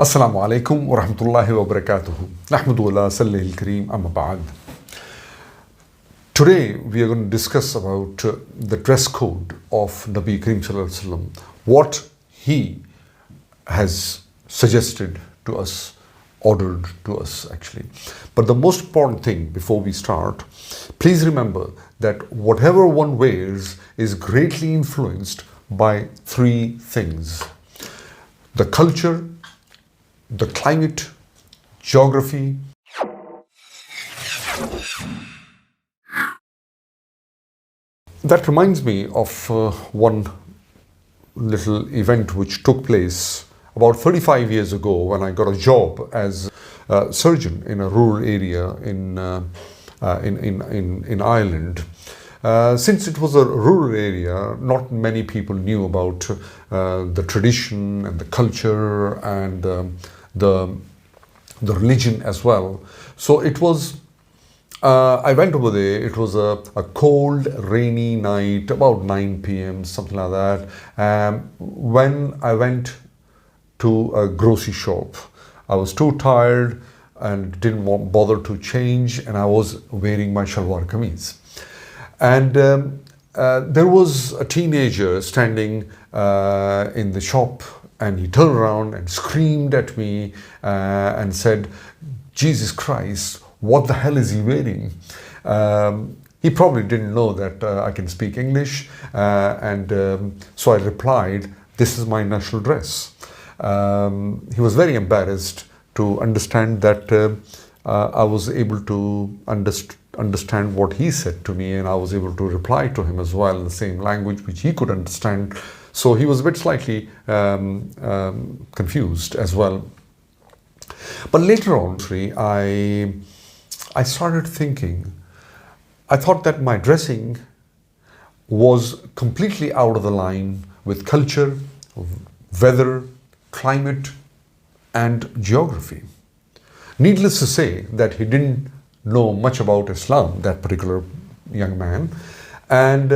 Assalamu alaikum wa rahmatullahi wa barakatuhu. Nahmadullah sallallahu kareem amma ba'd. Today we are going to discuss about the dress code of Nabi Kareem Sallallahu Alaihi Wasallam, what he has suggested to us, ordered to us actually. But the most important thing before we start, please remember that whatever one wears is greatly influenced by three things: the culture, the climate, geography. That reminds me of one little event which took place about 35 years ago when I got a job as a surgeon in a rural area in Ireland. Since it was a rural area, not many people knew about the tradition and the culture and the religion as well. So it was, I went over there, it was a cold, rainy night, about 9 p.m., something like that. When I went to a grocery shop, I was too tired and didn't bother to change, and I was wearing my shalwar kameez. And there was a teenager standing in the shop, and he turned around and screamed at me and said, "Jesus Christ, what the hell is he wearing?" He probably didn't know that I can speak English, so I replied, "This is my national dress." He was very embarrassed to understand that I was able to understand what he said to me, and I was able to reply to him as well in the same language which he could understand. So he was a bit slightly confused as well. But later on, I started thinking, I thought that my dressing was completely out of the line with culture, weather, climate, and geography. Needless to say that he didn't know much about Islam, that particular young man, and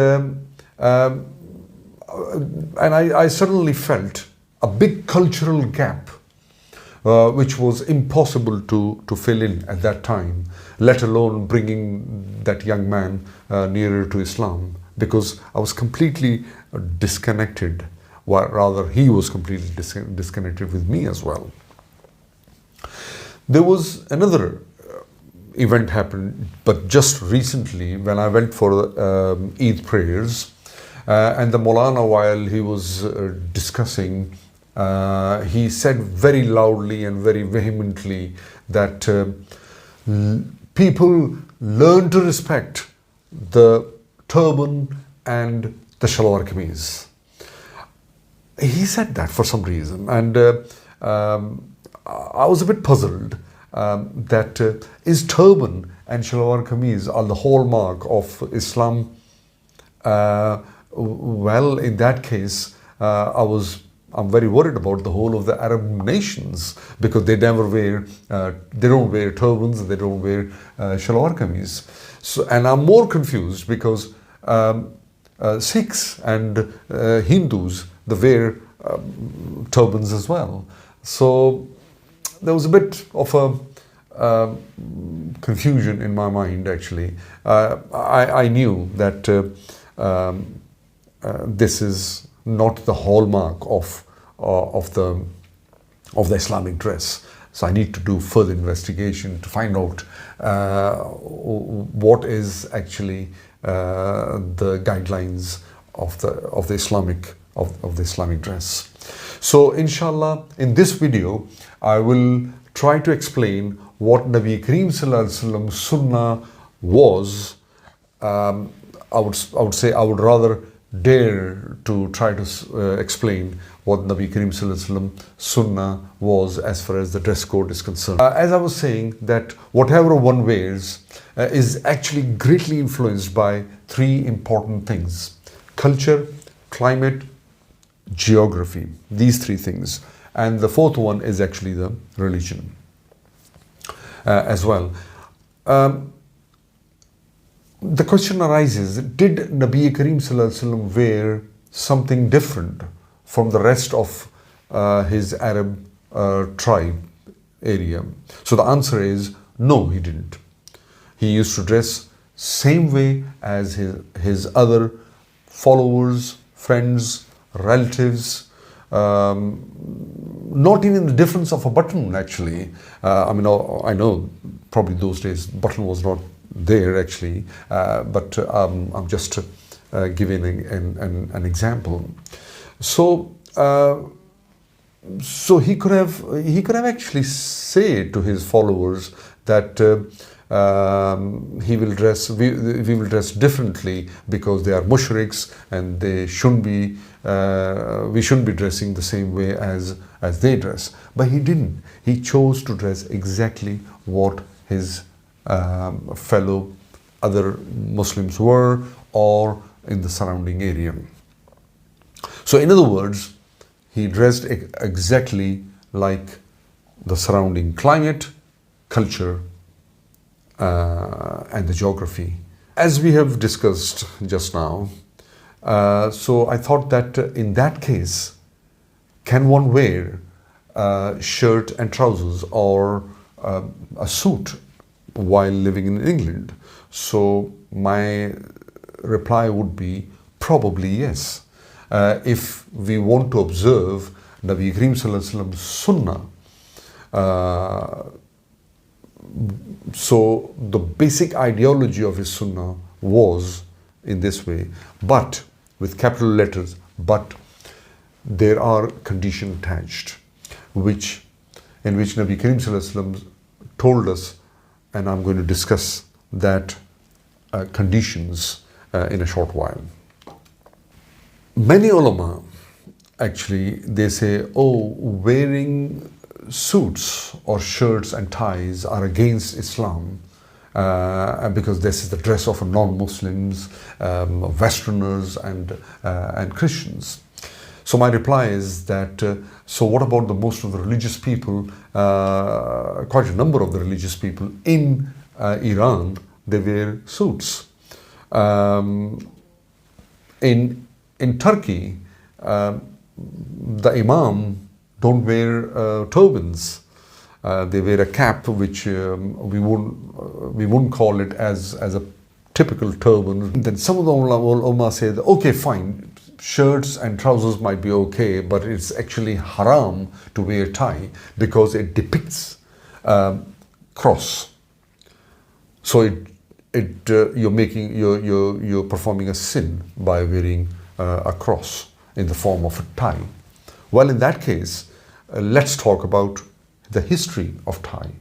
I suddenly felt a big cultural gap, which was impossible to fill in at that time, let alone bringing that young man nearer to Islam, because I was completely disconnected, while rather he was completely disconnected with me as well. There was another event happened, but just recently when I went for Eid prayers, and the Maulana, while he was discussing, he said very loudly and very vehemently that people learn to respect the turban and the shalwar kameez. He said that for some reason, and I was a bit puzzled that is turban and shalwar kameez are the hallmark of Islam. Well, in that case, I'm very worried about the whole of the Arab nations, because they never wear, they don't wear turbans, they don't wear shalwar kameez. So, and I'm more confused because Sikhs and Hindus, they wear turbans as well. So there was a bit of a confusion in my mind actually. I knew that this is not the hallmark of the Islamic dress. So I need to do further investigation to find out what is actually the guidelines of the Islamic dress. So inshallah, in this video, I will try to explain what Nabi Kareem Sallallahu Alaihi Wasallam Sunnah was. I would say I would rather dare to try to explain what Nabi Kareem Sallallahu Alaihi Wasallam Sunnah was as far as the dress code is concerned. As I was saying, that whatever one wears is actually greatly influenced by three important things: culture, climate, geography. These three things. And the fourth one is actually the religion as well. The question arises, did Nabi Kareem Sallallahu Alaihi Wasallam wear something different from the rest of his Arab tribe area? So the answer is no, he didn't. He used to dress same way as his other followers, friends, relatives. Not even the difference of a button, actually. I mean, I know probably those days button was not there actually, but I'm just giving an example. So he could have actually said to his followers that we will dress differently because they are mushriks and they shouldn't be we shouldn't be dressing the same way as they dress. But he didn't. He chose to dress exactly what his fellow other Muslims were, or in the surrounding area. So in other words, he dressed exactly like the surrounding climate, culture, and the geography. As we have discussed just now, so I thought that in that case, can one wear shirt and trousers or a suit while living in England? So my reply would be probably yes. If we want to observe Nabi Kareem Sallallahu Alaihi Wasallam's Sunnah, so the basic ideology of his Sunnah was in this way, but with capital letters, but there are conditions attached, in which Nabi Kareem Sallallahu Alaihi Wasallam told us, and I'm going to discuss that conditions in a short while. Many ulama, actually, they say, oh, wearing suits or shirts and ties are against Islam because this is the dress of non-Muslims, Westerners and Christians. So my reply is that, so what about most of the religious people, quite a number of the religious people in Iran, they wear suits. In Turkey, the imam don't wear turbans. They wear a cap, which we wouldn't call it as a typical turban. Then some of the ulama say that, okay, fine, shirts and trousers might be okay, but it's actually haram to wear tie because it depicts cross. So you're performing a sin by wearing a cross in the form of a tie. Well, in that case, let's talk about the history of tie.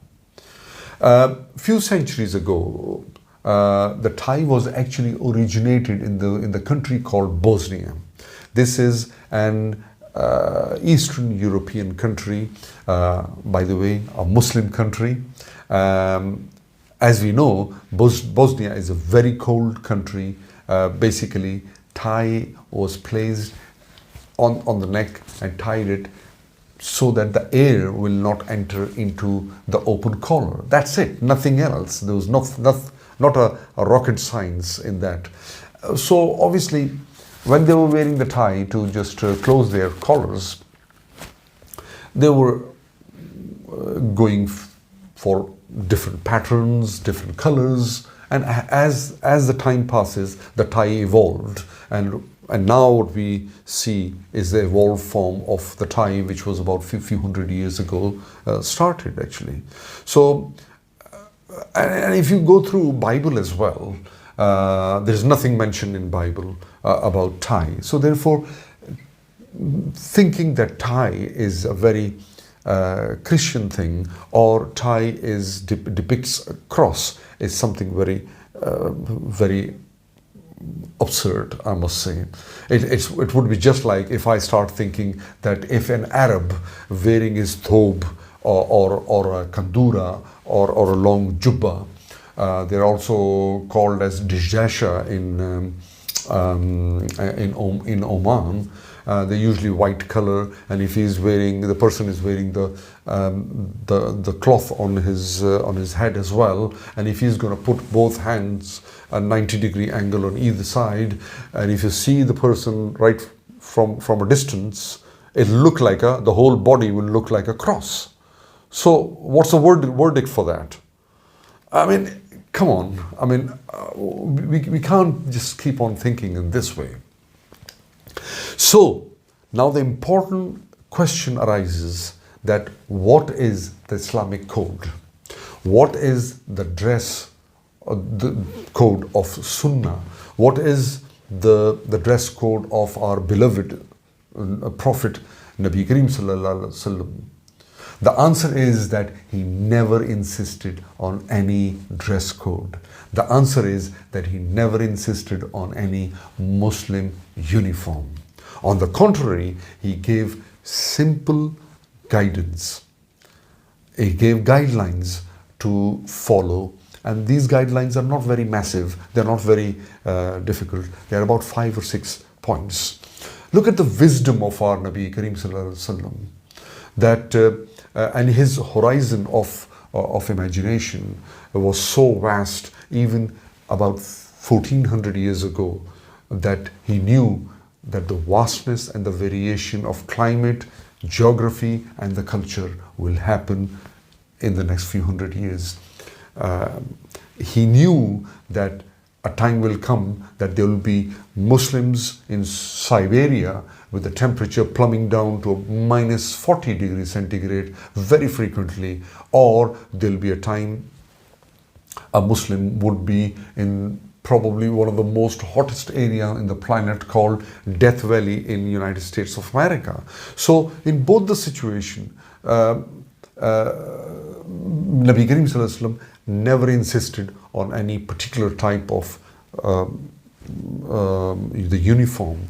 Few centuries ago, the tie was actually originated in the country called Bosnia. This is an Eastern European country, by the way, a Muslim country. As we know, Bosnia is a very cold country. Basically, tie was placed on the neck and tied it so that the air will not enter into the open collar. That's it, nothing else. There was not a rocket science in that. So obviously, when they were wearing the tie to just close their collars, they were going for different patterns, different colors, and as the time passes, the tie evolved, and now what we see is the evolved form of the tie, which was about few hundred years ago started actually. So, and if you go through Bible as well, there's nothing mentioned in Bible about tie. So therefore, thinking that tie is a very Christian thing, or tie depicts a cross, is something very very absurd, I must say. It would be just like if I start thinking that if an Arab wearing his thob or a kandura or a long jubba, they're also called as dishdasha in Oman. They're usually white color, and if the person is wearing the cloth on his head as well, and if he's going to put both hands a 90-degree angle on either side, and if you see the person right from a distance, the whole body will look like a cross. So what's the verdict for that? I mean, come on. I mean, we can't just keep on thinking in this way. So now the important question arises that what is the Islamic code? What is the dress the code of Sunnah? What is the dress code of our beloved Prophet Nabi Kareem Sallallahu Alaihi Wasallam? The answer is that he never insisted on any dress code. The answer is that he never insisted on any Muslim uniform. On the contrary, he gave simple guidance. He gave guidelines to follow, and these guidelines are not very massive, they're not very difficult, they're about 5 or 6 points. Look at the wisdom of our Nabi Kareem Sallallahu Alaihi Wasallam, that and his horizon of imagination was so vast, even about 1400 years ago, that he knew that the vastness and the variation of climate, geography and the culture will happen in the next few hundred years. He knew that a time will come that there will be Muslims in Siberia with the temperature plumbing down to minus 40 degrees centigrade very frequently, or there'll be a time a Muslim would be in probably one of the most hottest area in the planet called Death Valley in United States of America. So in both the situation, Nabi Kareem Sallallahu Alaihi Wasallam never insisted on any particular type of the uniform.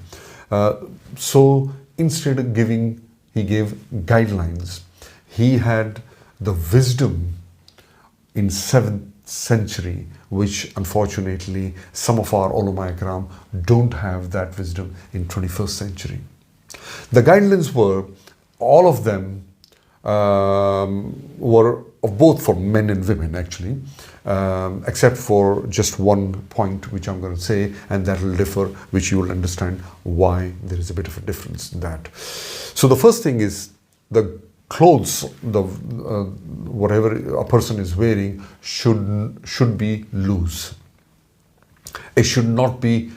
So instead of he gave guidelines. He had the wisdom in 7th century, which unfortunately some of our ulama ikram don't have that wisdom in 21st century. The guidelines were, all of them were both for men and women actually, except for just one point which I'm going to say, and that will differ, which you will understand why there is a bit of a difference in that. So the first thing is the clothes, whatever a person is wearing should be loose. It should not be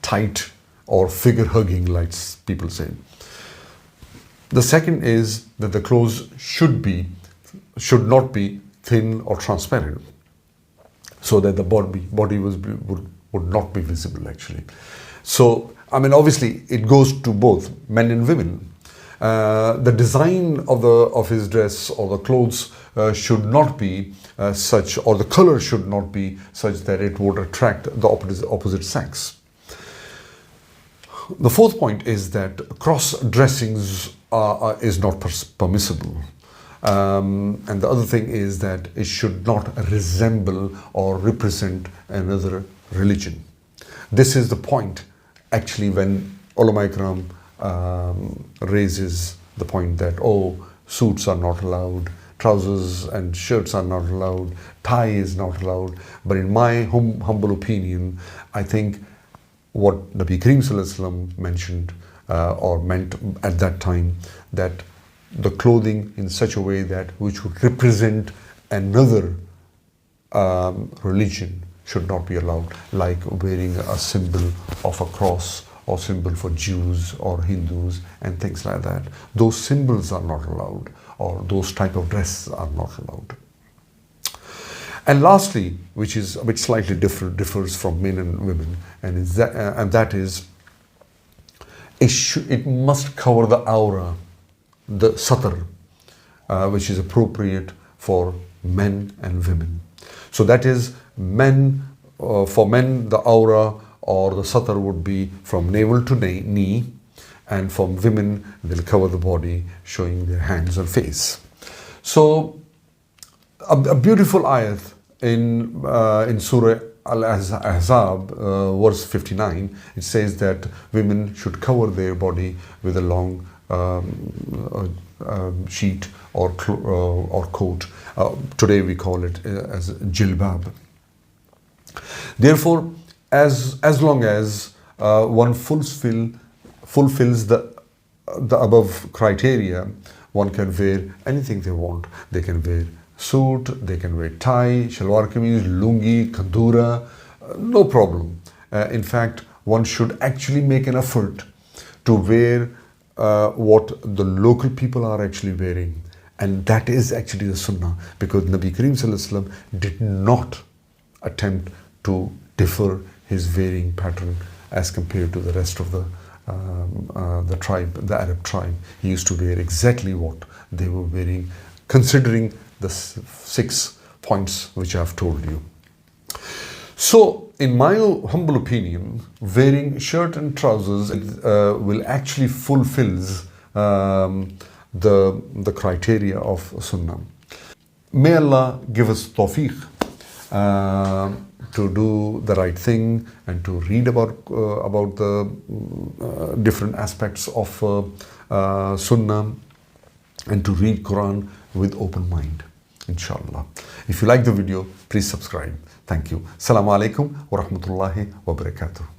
tight or figure hugging like people say. The second is that the clothes should not be thin or transparent, so that the body would not be visible actually. So I mean, obviously it goes to both men and women. The design of his dress or the clothes should not be such, or the color should not be such that it would attract the opposite sex. The fourth point is that cross-dressings is not permissible. And the other thing is that it should not resemble or represent another religion. This is the point actually when ulama ikram raises the point that, oh, suits are not allowed, trousers and shirts are not allowed, tie is not allowed. But in my humble opinion, I think what Nabi Kareem Sallallahu Alaihi Wasallam mentioned or meant at that time, that the clothing in such a way that which would represent another religion should not be allowed, like wearing a symbol of a cross or symbol for Jews or Hindus and things like that. Those symbols are not allowed, or those type of dresses are not allowed. And lastly, which slightly differs from men and women, and that is it must cover the aura, the satar, which is appropriate for men and women. So that is, for men the aura or the satar would be from navel to knee, and for women they'll cover the body, showing their hands and face. So a beautiful ayat in Surah Al-Ahzab, verse 59, it says that women should cover their body with a long sheet or coat. Today we call it as jilbab. Therefore, as long as one fulfills the the above criteria, one can wear anything they want. They can wear suit, they can wear tie, shalwar kameez, lungi, kandura, no problem. In fact, one should actually make an effort to wear what the local people are actually wearing. And that is actually the sunnah, because Nabi Kareem Sallallahu Alaihi Wasallam did not attempt to differ his wearing pattern as compared to the rest of the tribe, the Arab tribe. He used to wear exactly what they were wearing, considering the 6 points which I have told you. So, in my humble opinion, wearing shirt and trousers will actually fulfills the criteria of Sunnah. May Allah give us tawfiq to do the right thing and to read about the different aspects of Sunnah, and to read Quran with open mind, inshallah. If you like the video, please subscribe. Thank you. Assalamu alaikum wa rahmatullahi wa barakatuh.